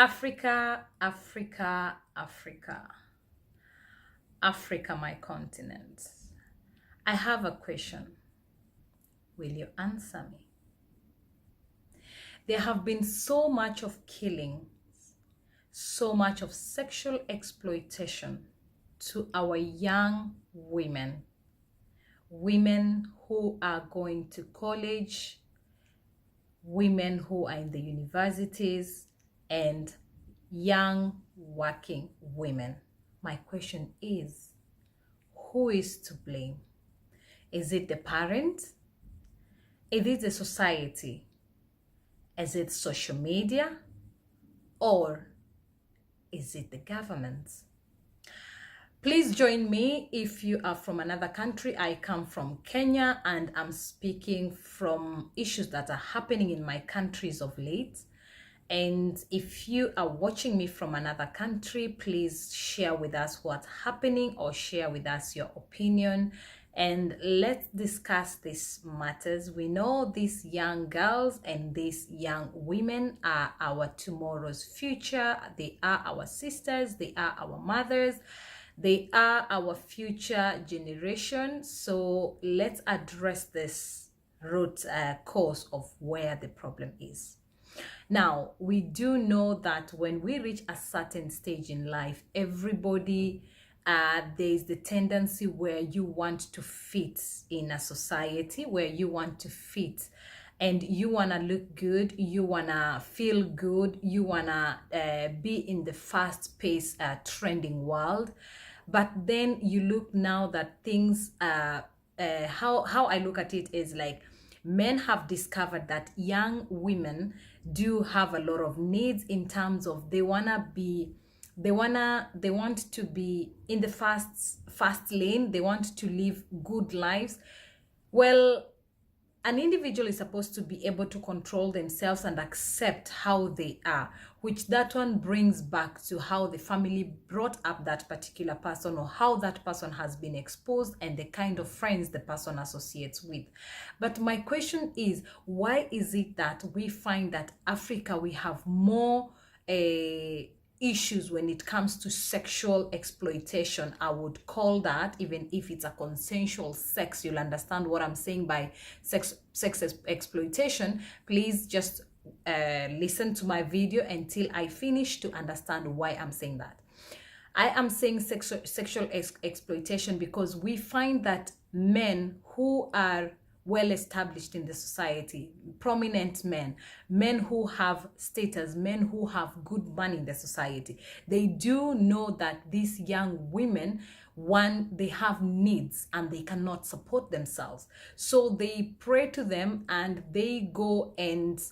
Africa, Africa, Africa, Africa, my continent. I have a question. Will you answer me? There have been so much of killing, so much of sexual exploitation to our young women, women who are going to college, women who are in the universities, and young working women. My question is, who is to blame? Is it the parent? Is it the society? Is it social media? Or is it the government? Please join me if you are from another country. I come from Kenya and I'm speaking from issues that are happening in my countries of late. And if you are watching me from another country, please share with us what's happening or share with us your opinion. And let's discuss these matters. We know these young girls and these young women are our tomorrow's future. They are our sisters. They are our mothers. They are our future generation. So let's address this root cause of where the problem is. Now, we do know that when we reach a certain stage in life, everybody, there's the tendency where you want to fit in a society, where you want to fit and you want to look good, you want to feel good, you want to be in the fast-paced, trending world. But then you look now that things, how I look at it is like, men have discovered that young women do have a lot of needs in terms of they want to be in the fast lane. They want to live good lives. Well, an individual is supposed to be able to control themselves and accept how they are, which that one brings back to how the family brought up that particular person or how that person has been exposed and the kind of friends the person associates with. But my question is, why is it that we find that Africa, we have more issues when it comes to sexual exploitation? I would call that, even if it's a consensual sex, you'll understand what I'm saying by sex exploitation. Please just listen to my video until I finish to understand why I'm saying that. I am saying sexual exploitation because we find that men who are well established in the society, prominent men who have status, men who have good money in the society, they do know that these young women, one, they have needs and they cannot support themselves. So they pray to them and they go and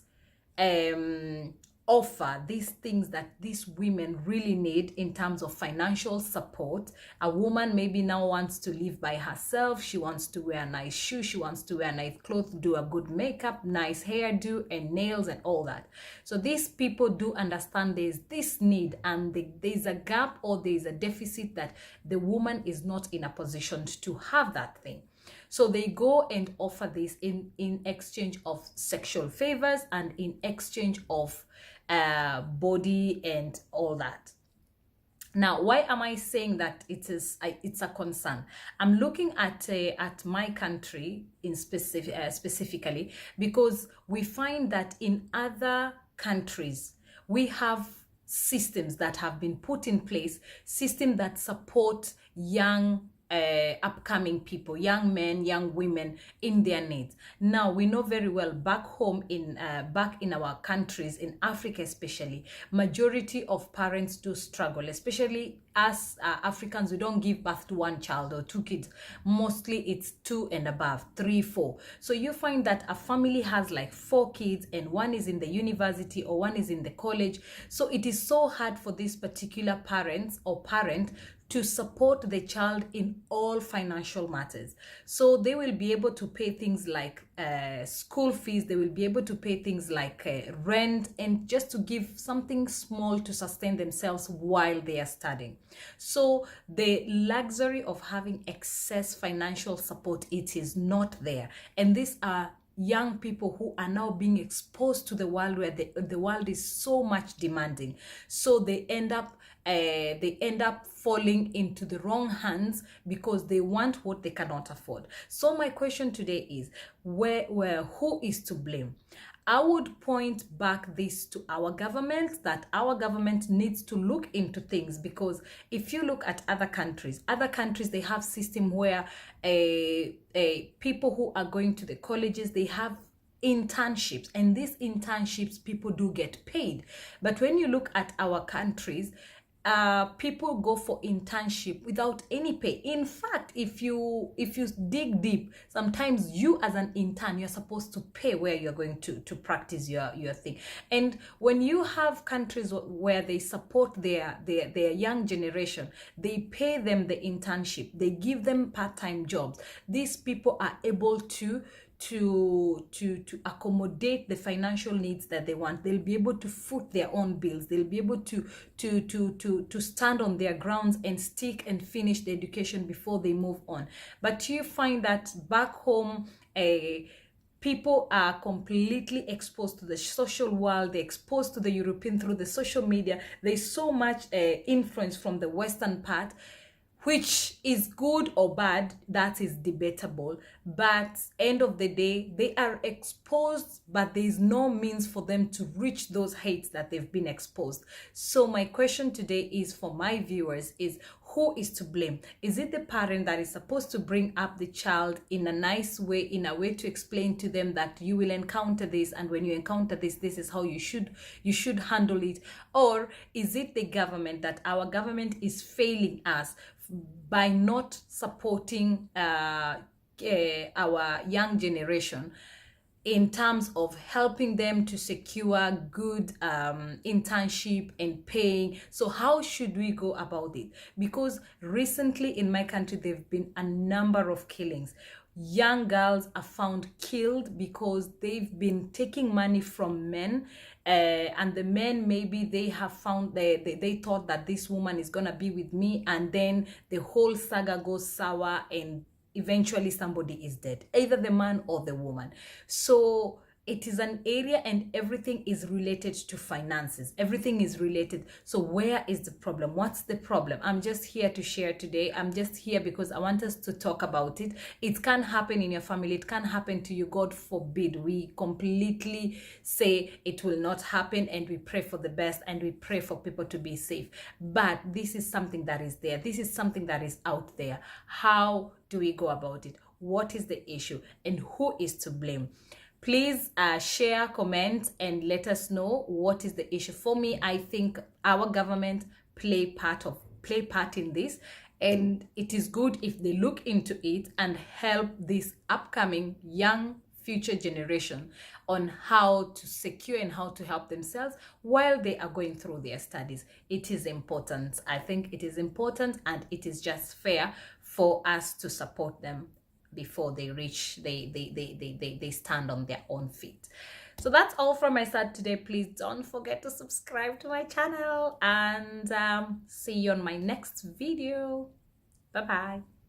offer these things that these women really need in terms of financial support. A woman maybe now wants to live by herself. She wants to wear nice shoes. She wants to wear nice clothes, do a good makeup, nice hairdo and nails and all that. So these people do understand there's this need and there's a gap or there's a deficit that the woman is not in a position to have that thing. So they go and offer this in exchange of sexual favors and in exchange of body and all that. Now, why am I saying that it's a concern? I'm looking at my country in specifically because we find that in other countries we have systems that have been put in place, systems that support young upcoming people, young men, young women in their needs. Now we know very well back home back in our countries, in Africa especially, majority of parents do struggle, especially us Africans. We don't give birth to one child or two kids. Mostly it's two and above, 3, 4. So you find that a family has like 4 kids and one is in the university or one is in the college. So it is so hard for this particular parents or parent to support the child in all financial matters. So they will be able to pay things like school fees, they will be able to pay things like rent, and just to give something small to sustain themselves while they are studying. So the luxury of having excess financial support, it is not there. And these are young people who are now being exposed to the world where the world is so much demanding. So they end up falling into the wrong hands because they want what they cannot afford. So my question today is, who is to blame? I would point back this to our government, that our government needs to look into things, because if you look at other countries, they have system where people who are going to the colleges, they have internships, and these internships people do get paid. But when you look at our countries, people go for internship without any pay. In fact, if you dig deep, sometimes you as an intern, you're supposed to pay where you're going to practice your thing. And when you have countries where they support their young generation, they pay them the internship, they give them part-time jobs, these people are able to accommodate the financial needs that they want. They'll be able to foot their own bills. They'll be able to stand on their grounds and stick and finish the education before they move on. But you find that back home, people are completely exposed to the social world. They're exposed to the European through the social media. There's so much influence from the Western part, which is good or bad, that is debatable. But end of the day, they are exposed, but there is no means for them to reach those heights that they've been exposed. So my question today is, for my viewers, is who is to blame? Is it the parent that is supposed to bring up the child in a nice way, in a way to explain to them that you will encounter this, and when you encounter this, this is how you should handle it? Or is it the government, that our government is failing us by not supporting our young generation in terms of helping them to secure good internship and paying? So how should we go about it? Because recently in my country, there have been a number of killings. Young girls are found killed because they've been taking money from men, and the men, maybe they have found, they thought that this woman is gonna be with me, and then the whole saga goes sour, and eventually somebody is dead, either the man or the woman. So it is an area, and everything is related to finances. Everything is related. So where is the problem? What's the problem? I'm just here to share today. I'm just here because I want us to talk about it. It can happen in your family. It can happen to you. God forbid. We completely say it will not happen, and we pray for the best, and we pray for people to be safe. But this is something that is there. This is something that is out there. How do we go about it? What is the issue, and who is to blame? Please share, comment, and let us know what is the issue. For me, I think our government play part in this, and it is good if they look into it and help this upcoming young future generation on how to secure and how to help themselves while they are going through their studies. It is important. I think it is important, and it is just fair for us to support them before they reach, they stand on their own feet. So that's all from my side today. Please don't forget to subscribe to my channel, and see you on my next video. Bye bye.